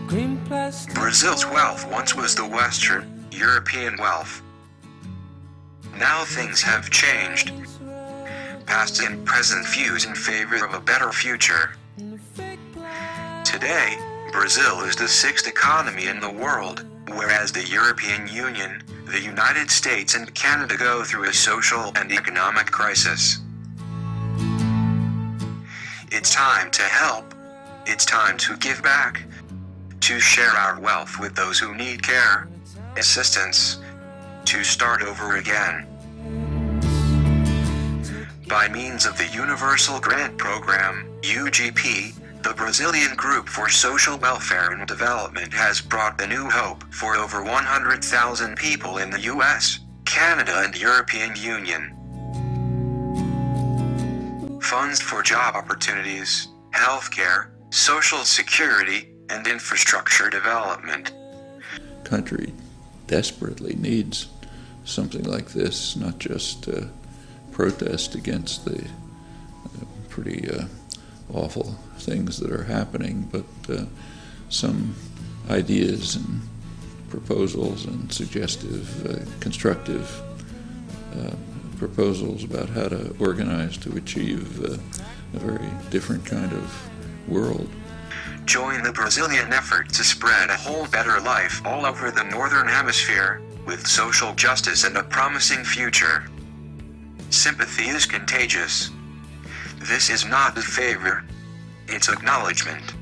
Brazil's wealth once was the Western European wealth. Now things have changed. Past and present fuse in favor of a better future. Today, Brazil is the sixth economy in the world, whereas the European Union, the United States and Canada go through a social and economic crisis. It's time to help. It's time to give back. To share our wealth with those who need care, assistance, to start over again. By means of the Universal Grant Program, UGP, the Brazilian Group for Social Welfare and Development has brought a new hope for over 100,000 people in the US, Canada and European Union. Funds for job opportunities, healthcare, social security, and infrastructure development. Country desperately needs something like this, not just protest against the pretty awful things that are happening, but some ideas and proposals and suggestive, constructive proposals about how to organize to achieve a very different kind of world. Join the Brazilian effort to spread a whole better life all over the Northern Hemisphere, with social justice and a promising future. Sympathy is contagious. This is not a favor, it's acknowledgement.